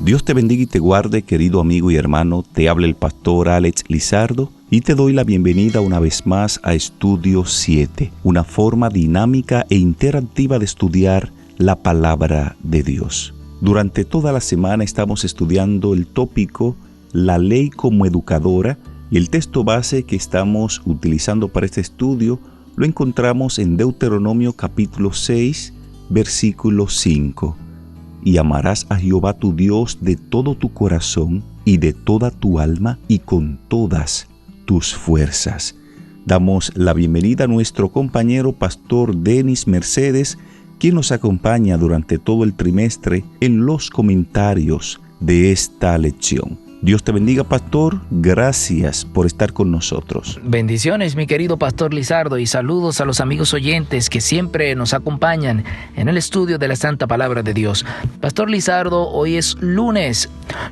Dios te bendiga y te guarde, querido amigo y hermano. Te habla el pastor Alex Lizardo y te doy la bienvenida una vez más a Estudio 7, una forma dinámica e interactiva de estudiar la palabra de Dios. Durante toda la semana estamos estudiando el tópico La ley como educadora, y el texto base que estamos utilizando para este estudio lo encontramos en Deuteronomio capítulo 6, versículo 5. Y amarás a Jehová tu Dios de todo tu corazón y de toda tu alma y con todas tus fuerzas. Damos la bienvenida a nuestro compañero pastor Denis Mercedes, quien nos acompaña durante todo el trimestre en los comentarios de esta lección. Dios te bendiga, pastor. Gracias por estar con nosotros. Bendiciones, mi querido pastor Lizardo, y saludos a los amigos oyentes que siempre nos acompañan en el estudio de la Santa Palabra de Dios. Pastor Lizardo, hoy es lunes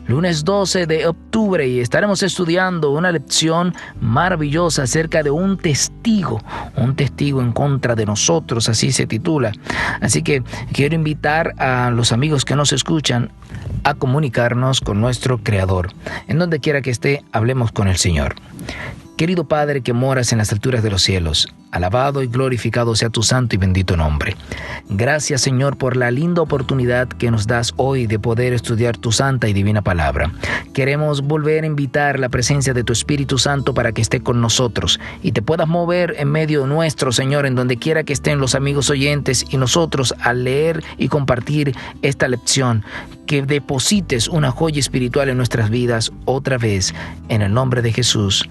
12 de octubre y estaremos estudiando una lección maravillosa acerca de un testigo en contra de nosotros, así se titula. Así que quiero invitar a los amigos que nos escuchan a comunicarnos con nuestro Creador. En donde quiera que esté, hablemos con el Señor. Querido Padre que moras en las alturas de los cielos, alabado y glorificado sea tu santo y bendito nombre. Gracias, Señor, por la linda oportunidad que nos das hoy de poder estudiar tu santa y divina palabra. Queremos volver a invitar la presencia de tu Espíritu Santo para que esté con nosotros y te puedas mover en medio nuestro, Señor, en donde quiera que estén los amigos oyentes y nosotros al leer y compartir esta lección. Que deposites una joya espiritual en nuestras vidas otra vez, en el nombre de Jesús.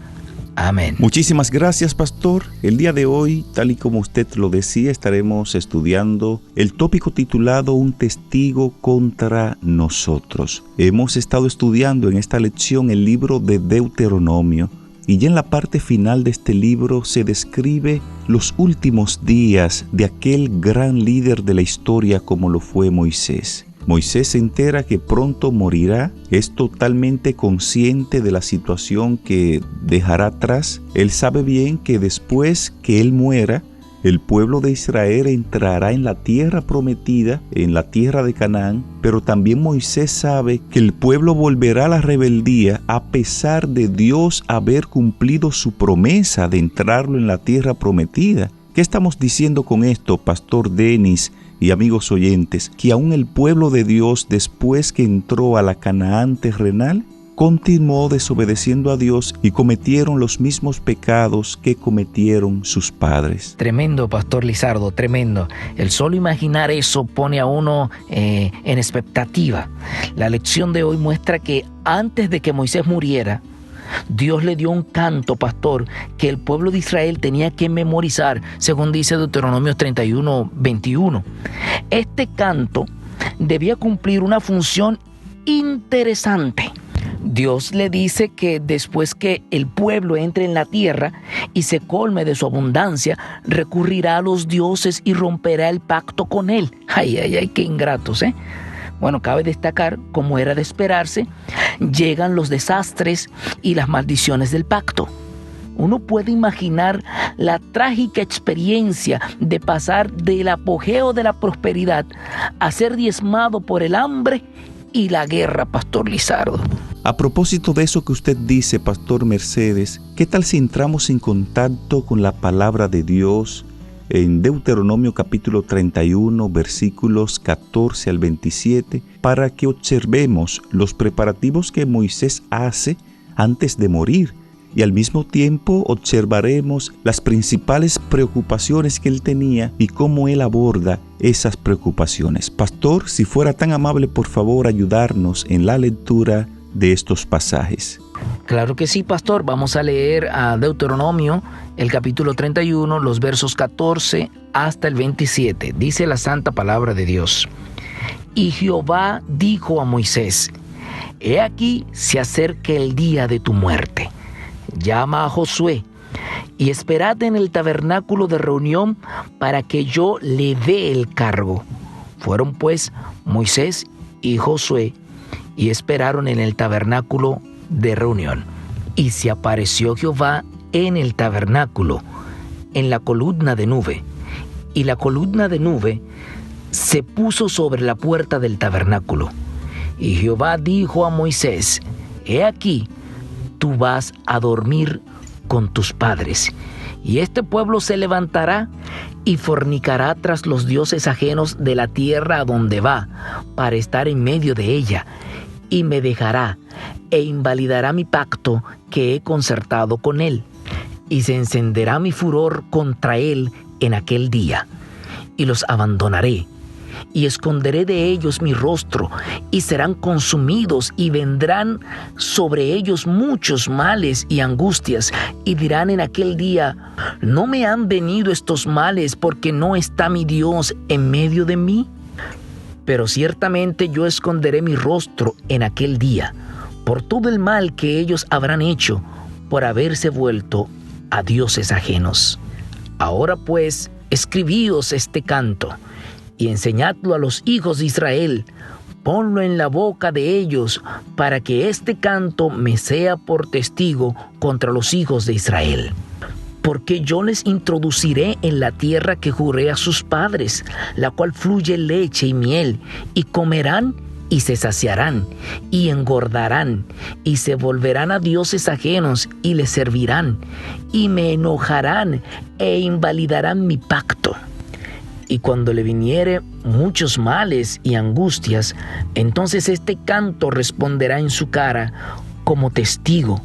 Amén. Muchísimas gracias, pastor. El día de hoy, tal y como usted lo decía, estaremos estudiando el tópico titulado Un testigo contra nosotros. Hemos estado estudiando en esta lección el libro de Deuteronomio, y ya en la parte final de este libro se describe los últimos días de aquel gran líder de la historia como lo fue Moisés. Moisés se entera que pronto morirá, es totalmente consciente de la situación que dejará atrás. Él sabe bien que después que él muera, el pueblo de Israel entrará en la tierra prometida, en la tierra de Canaán, pero también Moisés sabe que el pueblo volverá a la rebeldía a pesar de Dios haber cumplido su promesa de entrarlo en la tierra prometida. ¿Qué estamos diciendo con esto, pastor Denis y amigos oyentes? Que aún el pueblo de Dios, después que entró a la Canaán terrenal, continuó desobedeciendo a Dios y cometieron los mismos pecados que cometieron sus padres. Tremendo, pastor Lizardo, tremendo. El solo imaginar eso pone a uno en expectativa. La lección de hoy muestra que antes de que Moisés muriera, Dios le dio un canto, pastor, que el pueblo de Israel tenía que memorizar, según dice Deuteronomio 31, 21. Este canto debía cumplir una función interesante. Dios le dice que después que el pueblo entre en la tierra y se colme de su abundancia, recurrirá a los dioses y romperá el pacto con él. Ay, qué ingratos, ¿eh? Bueno, cabe destacar, como era de esperarse, llegan los desastres y las maldiciones del pacto. Uno puede imaginar la trágica experiencia de pasar del apogeo de la prosperidad a ser diezmado por el hambre y la guerra, pastor Lizardo. A propósito de eso que usted dice, pastor Mercedes, ¿qué tal si entramos en contacto con la palabra de Dios en Deuteronomio capítulo 31, versículos 14 al 27, para que observemos los preparativos que Moisés hace antes de morir? Y al mismo tiempo observaremos las principales preocupaciones que él tenía y cómo él aborda esas preocupaciones. Pastor, si fuera tan amable, por favor, ayudarnos en la lectura de estos pasajes. Claro que sí, pastor. Vamos a leer a Deuteronomio, el capítulo 31, los versos 14 hasta el 27. Dice la santa palabra de Dios. Y Jehová dijo a Moisés: He aquí se acerca el día de tu muerte. Llama a Josué y esperad en el tabernáculo de reunión para que yo le dé el cargo. Fueron pues Moisés y Josué y esperaron en el tabernáculo de reunión. Y se apareció Jehová en el tabernáculo, en la columna de nube, y la columna de nube se puso sobre la puerta del tabernáculo. Y Jehová dijo a Moisés: He aquí, tú vas a dormir con tus padres, y este pueblo se levantará y fornicará tras los dioses ajenos de la tierra a donde va, para estar en medio de ella, y me dejará, e invalidará mi pacto que he concertado con él, y se encenderá mi furor contra él en aquel día, y los abandonaré, y esconderé de ellos mi rostro, y serán consumidos, y vendrán sobre ellos muchos males y angustias, y dirán en aquel día: ¿no me han venido estos males porque no está mi Dios en medio de mí? Pero ciertamente yo esconderé mi rostro en aquel día, por todo el mal que ellos habrán hecho, por haberse vuelto a dioses ajenos. Ahora pues, escribíos este canto, y enseñadlo a los hijos de Israel, ponlo en la boca de ellos, para que este canto me sea por testigo contra los hijos de Israel. Porque yo les introduciré en la tierra que juré a sus padres, la cual fluye leche y miel, y comerán y se saciarán, y engordarán, y se volverán a dioses ajenos, y les servirán, y me enojarán, e invalidarán mi pacto. Y cuando le viniere muchos males y angustias, entonces este canto responderá en su cara como testigo,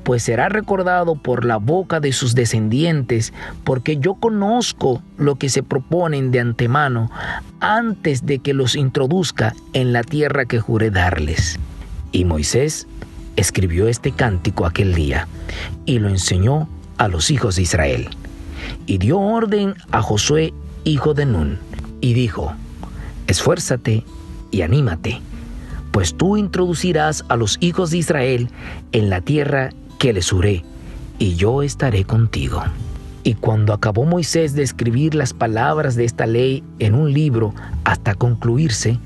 pues será recordado por la boca de sus descendientes, porque yo conozco lo que se proponen de antemano, antes de que los introduzca en la tierra que juré darles. Y Moisés escribió este cántico aquel día, y lo enseñó a los hijos de Israel. Y dio orden a Josué, hijo de Nun, y dijo: Esfuérzate y anímate, pues tú introducirás a los hijos de Israel en la tierra que les juré, y yo estaré contigo. Y cuando acabó Moisés de escribir las palabras de esta ley en un libro hasta concluirse,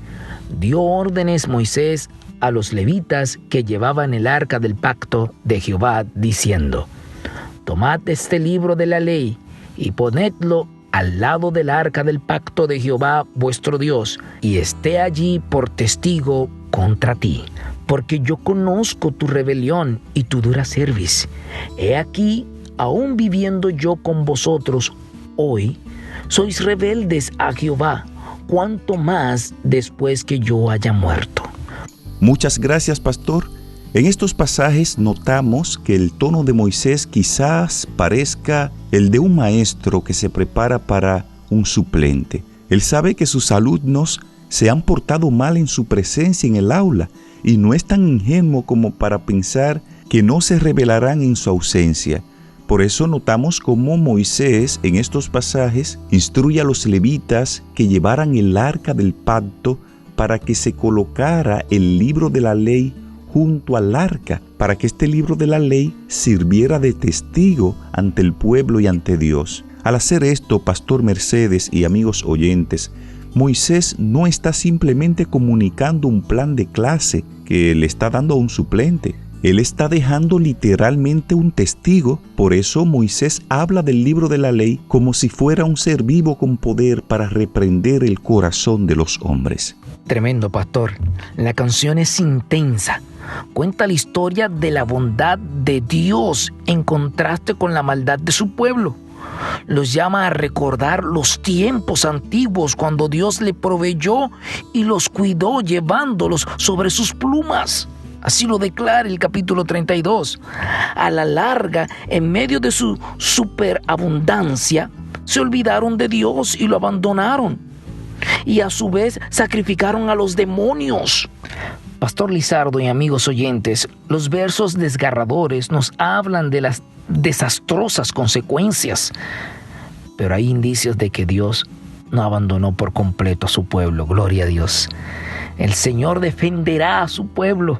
dio órdenes Moisés a los levitas que llevaban el arca del pacto de Jehová, diciendo: Tomad este libro de la ley y ponedlo al lado del arca del pacto de Jehová vuestro Dios, y esté allí por testigo contra ti. Porque yo conozco tu rebelión y tu dura cerviz. He aquí, aún viviendo yo con vosotros hoy, sois rebeldes a Jehová, cuanto más después que yo haya muerto. Muchas gracias, pastor. En estos pasajes notamos que el tono de Moisés quizás parezca el de un maestro que se prepara para un suplente. Él sabe que sus alumnos se han portado mal en su presencia en el aula y no es tan ingenuo como para pensar que no se rebelarán en su ausencia. Por eso notamos cómo Moisés en estos pasajes instruye a los levitas que llevaran el arca del pacto para que se colocara el libro de la ley junto al arca, para que este libro de la ley sirviera de testigo ante el pueblo y ante Dios. Al hacer esto, Pastor Mercedes y amigos oyentes, Moisés no está simplemente comunicando un plan de clase que le está dando a un suplente. Él está dejando literalmente un testigo. Por eso Moisés habla del libro de la ley como si fuera un ser vivo con poder para reprender el corazón de los hombres. Tremendo, pastor. La canción es intensa. Cuenta la historia de la bondad de Dios en contraste con la maldad de su pueblo. Los llama a recordar los tiempos antiguos cuando Dios le proveyó y los cuidó llevándolos sobre sus plumas. Así lo declara el capítulo 32. A la larga, en medio de su superabundancia, se olvidaron de Dios y lo abandonaron. Y a su vez sacrificaron a los demonios. Pastor Lizardo y amigos oyentes, los versos desgarradores nos hablan de las desastrosas consecuencias, pero hay indicios de que Dios no abandonó por completo a su pueblo. Gloria a Dios. El Señor defenderá a su pueblo,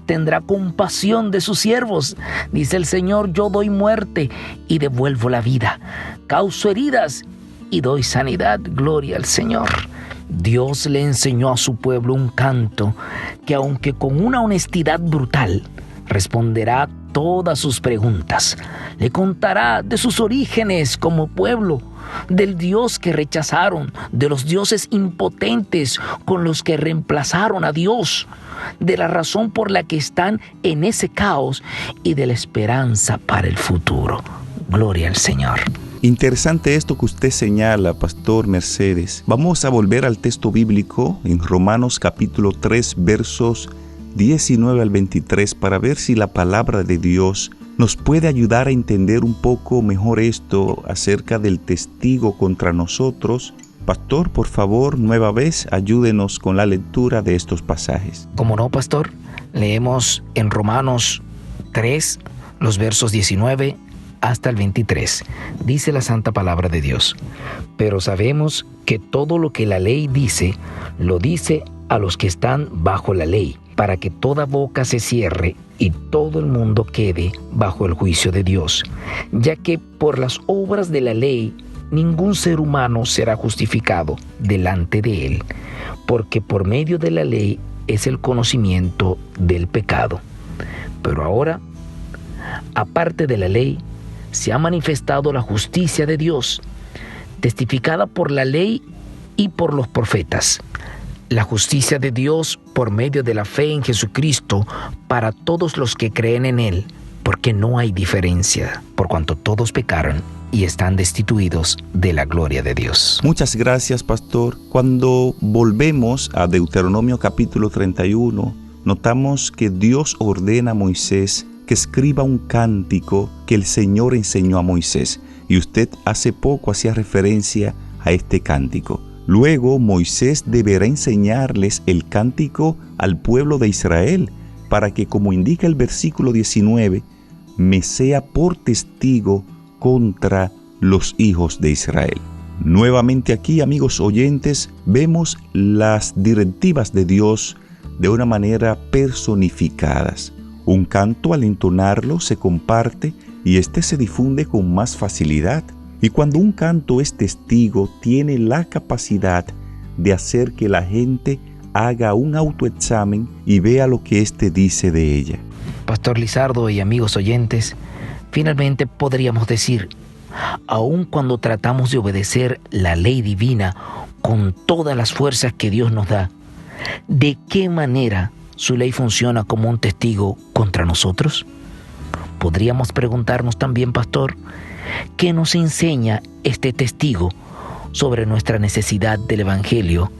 tendrá compasión de sus siervos. Dice el Señor: yo doy muerte y devuelvo la vida, causo heridas y doy sanidad. Gloria al Señor. Dios le enseñó a su pueblo un canto que, aunque con una honestidad brutal, responderá a todas sus preguntas. Le contará de sus orígenes como pueblo, del Dios que rechazaron, de los dioses impotentes con los que reemplazaron a Dios, de la razón por la que están en ese caos y de la esperanza para el futuro. Gloria al Señor. Interesante esto que usted señala, Pastor Mercedes. Vamos a volver al texto bíblico en Romanos capítulo 3, versos 19 al 23, para ver si la palabra de Dios nos puede ayudar a entender un poco mejor esto acerca del testigo contra nosotros. Pastor, por favor, nueva vez, ayúdenos con la lectura de estos pasajes. Como no, Pastor, leemos en Romanos 3, los versos 19 hasta el 23. Dice la santa palabra de Dios: pero sabemos que todo lo que la ley dice, lo dice a los que están bajo la ley, para que toda boca se cierre y todo el mundo quede bajo el juicio de Dios, ya que por las obras de la ley ningún ser humano será justificado delante de él, porque por medio de la ley es el conocimiento del pecado. Pero ahora, aparte de la ley, se ha manifestado la justicia de Dios, testificada por la ley y por los profetas. La justicia de Dios por medio de la fe en Jesucristo para todos los que creen en Él, porque no hay diferencia, por cuanto todos pecaron y están destituidos de la gloria de Dios. Muchas gracias, Pastor. Cuando volvemos a Deuteronomio capítulo 31, notamos que Dios ordena a Moisés que escriba un cántico que el Señor enseñó a Moisés. Y usted hace poco hacía referencia a este cántico. Luego Moisés deberá enseñarles el cántico al pueblo de Israel, para que, como indica el versículo 19, me sea por testigo contra los hijos de Israel. Nuevamente aquí, amigos oyentes, vemos las directivas de Dios de una manera personificadas. Un canto, al entonarlo, se comparte y este se difunde con más facilidad. Y cuando un canto es testigo, tiene la capacidad de hacer que la gente haga un autoexamen y vea lo que éste dice de ella. Pastor Lizardo y amigos oyentes, finalmente podríamos decir, aun cuando tratamos de obedecer la ley divina con todas las fuerzas que Dios nos da, ¿de qué manera su ley funciona como un testigo contra nosotros? Podríamos preguntarnos también, Pastor, ¿qué nos enseña este testigo sobre nuestra necesidad del Evangelio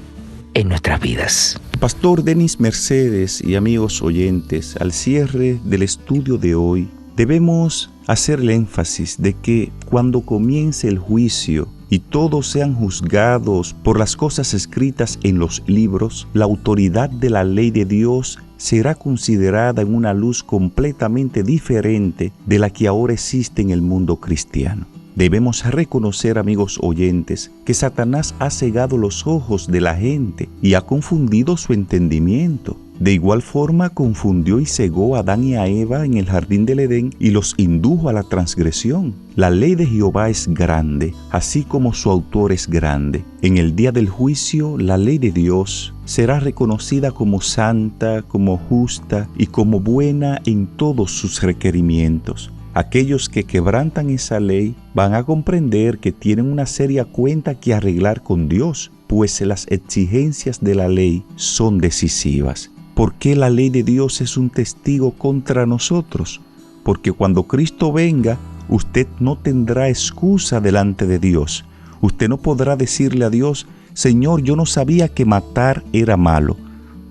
en nuestras vidas? Pastor Denis Mercedes y amigos oyentes, al cierre del estudio de hoy, debemos hacer el énfasis de que cuando comience el juicio y todos sean juzgados por las cosas escritas en los libros, la autoridad de la ley de Dios será considerada en una luz completamente diferente de la que ahora existe en el mundo cristiano. Debemos reconocer, amigos oyentes, que Satanás ha cegado los ojos de la gente y ha confundido su entendimiento. De igual forma, confundió y cegó a Adán y a Eva en el jardín del Edén y los indujo a la transgresión. La ley de Jehová es grande, así como su autor es grande. En el día del juicio, la ley de Dios será reconocida como santa, como justa y como buena en todos sus requerimientos. Aquellos que quebrantan esa ley van a comprender que tienen una seria cuenta que arreglar con Dios, pues las exigencias de la ley son decisivas. ¿Por qué la ley de Dios es un testigo contra nosotros? Porque cuando Cristo venga, usted no tendrá excusa delante de Dios. Usted no podrá decirle a Dios: Señor, yo no sabía que matar era malo,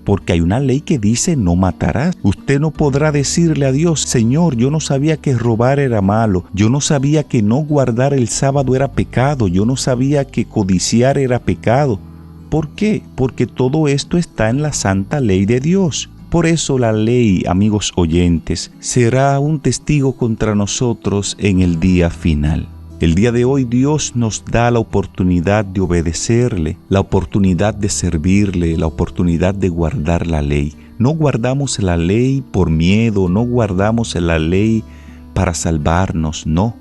porque hay una ley que dice no matarás. Usted no podrá decirle a Dios: Señor, yo no sabía que robar era malo, yo no sabía que no guardar el sábado era pecado, yo no sabía que codiciar era pecado. ¿Por qué? Porque todo esto está en la santa ley de Dios. Por eso la ley, amigos oyentes, será un testigo contra nosotros en el día final. El día de hoy Dios nos da la oportunidad de obedecerle, la oportunidad de servirle, la oportunidad de guardar la ley. No guardamos la ley por miedo, no guardamos la ley para salvarnos, no.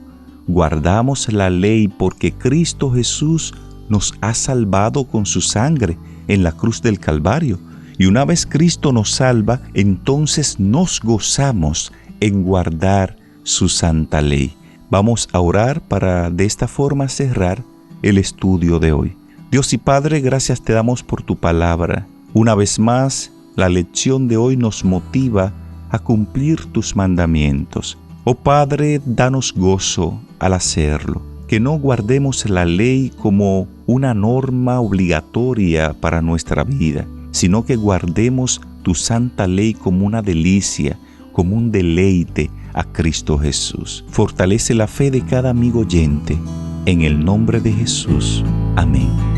Guardamos la ley porque Cristo Jesús nos ha salvado con su sangre en la cruz del Calvario. Y una vez Cristo nos salva, entonces nos gozamos en guardar su santa ley. Vamos a orar para de esta forma cerrar el estudio de hoy. Dios y Padre, gracias te damos por tu palabra. Una vez más, la lección de hoy nos motiva a cumplir tus mandamientos. Oh Padre, danos gozo al hacerlo. Que no guardemos la ley como una norma obligatoria para nuestra vida, sino que guardemos tu santa ley como una delicia, como un deleite a Cristo Jesús. Fortalece la fe de cada amigo oyente. En el nombre de Jesús. Amén.